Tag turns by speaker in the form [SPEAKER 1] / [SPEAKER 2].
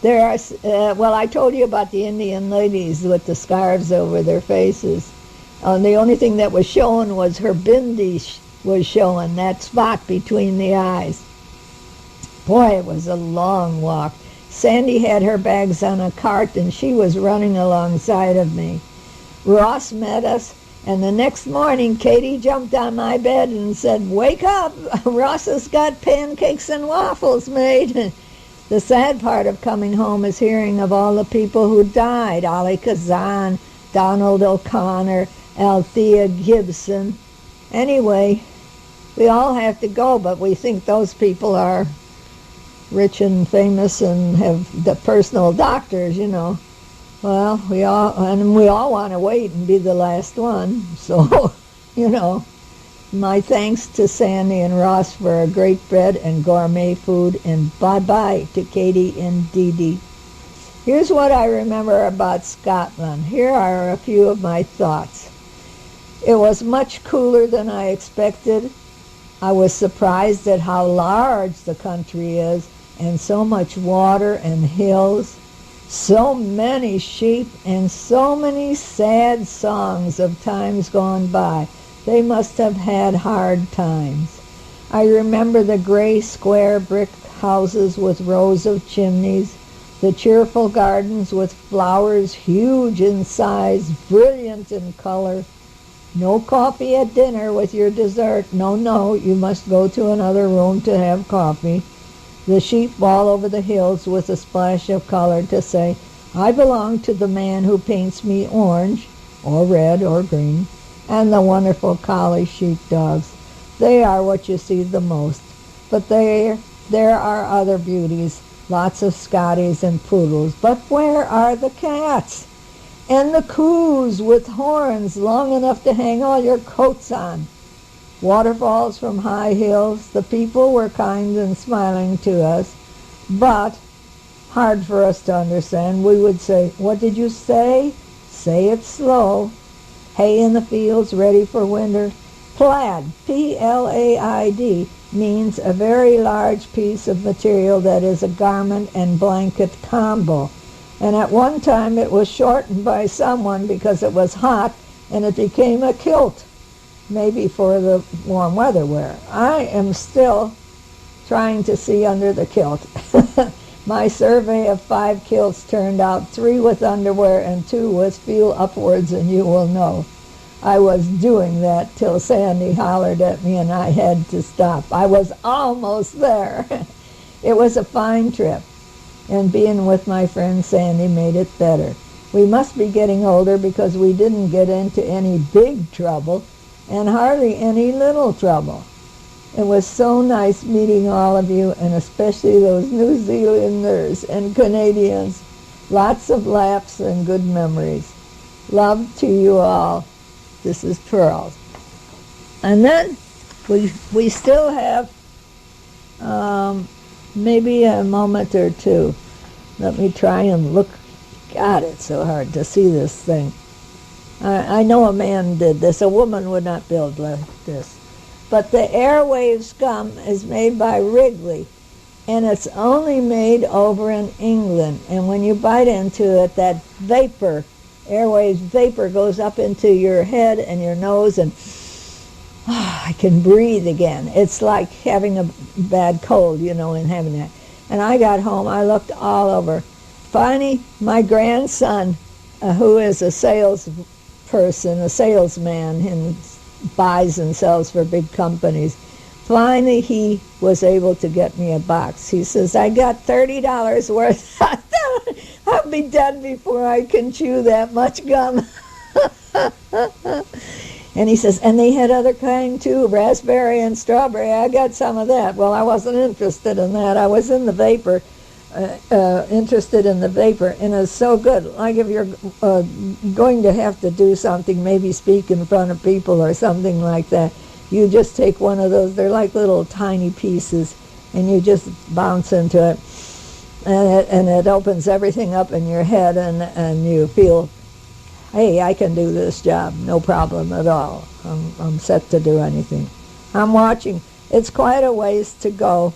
[SPEAKER 1] There are, well, I told you about the Indian ladies with the scarves over their faces. The only thing that was showing was her bindi was showing, that spot between the eyes. Boy, it was a long walk. Sandy had her bags on a cart, and she was running alongside of me. Ross met us, and the next morning, Katie jumped on my bed and said, "Wake up! Ross has got pancakes and waffles made." The sad part of coming home is hearing of all the people who died. Ali Kazan, Donald O'Connor, Althea Gibson. Anyway, we all have to go, but we think those people are rich and famous and have the personal doctors, you know. Well, we all want to wait and be the last one. So, you know, my thanks to Sandy and Ross for a great bread and gourmet food, and bye-bye to Katie and Dee Dee. Here's what I remember about Scotland. Here are a few of my thoughts. It was much cooler than I expected. I was surprised at how large the country is, and so much water and hills, so many sheep, and so many sad songs of times gone by. They must have had hard times. I remember the gray square brick houses with rows of chimneys, the cheerful gardens with flowers huge in size, brilliant in color. No coffee at dinner with your dessert. No, you must go to another room to have coffee. The sheep all over the hills with a splash of color to say, "I belong to the man who paints me orange," or red or green. And the wonderful collie sheepdogs. They are what you see the most. But there are other beauties, lots of Scotties and poodles. But where are the cats? And the coos with horns long enough to hang all your coats on. Waterfalls from high hills. The people were kind and smiling to us, but hard for us to understand. We would say, "What did you say? Say it slow." Hay in the fields ready for winter. Plaid, P-L-A-I-D, means a very large piece of material that is a garment and blanket combo. And at one time it was shortened by someone because it was hot, and it became a kilt, maybe for the warm weather wear. I am still trying to see under the kilt. My survey of 5 kilts turned out 3 with underwear and 2 with feel upwards, and you will know. I was doing that till Sandy hollered at me and I had to stop. I was almost there. It was a fine trip, and being with my friend Sandy made it better. We must be getting older because we didn't get into any big trouble and hardly any little trouble. It was so nice meeting all of you, and especially those New Zealanders and Canadians. Lots of laughs and good memories. Love to you all. This is Pearl. And then we still have maybe a moment or two. Let me try and look. God, it's so hard to see this thing. I know a man did this. A woman would not build like this. But the Airwaves gum is made by Wrigley, and it's only made over in England. And when you bite into it, that vapor, Airwaves vapor, goes up into your head and your nose, and I can breathe again. It's like having a bad cold, you know, and having that. And I got home, I looked all over. Finally, my grandson, who is a salesperson, a salesman, and buys and sells for big companies. Finally, he was able to get me a box. He says, "I got $30 worth." I'll be dead before I can chew that much gum. And he says, and they had other kind too, raspberry and strawberry. I got some of that. Well, I wasn't interested in that. I was in the vapor, interested in the vapor, and it's so good. Like if you're going to have to do something, maybe speak in front of people or something like that, you just take one of those. They're like little tiny pieces, and you just bounce into it, and it opens everything up in your head, and you feel, hey, I can do this job, no problem at all. I'm set to do anything. I'm watching. It's quite a ways to go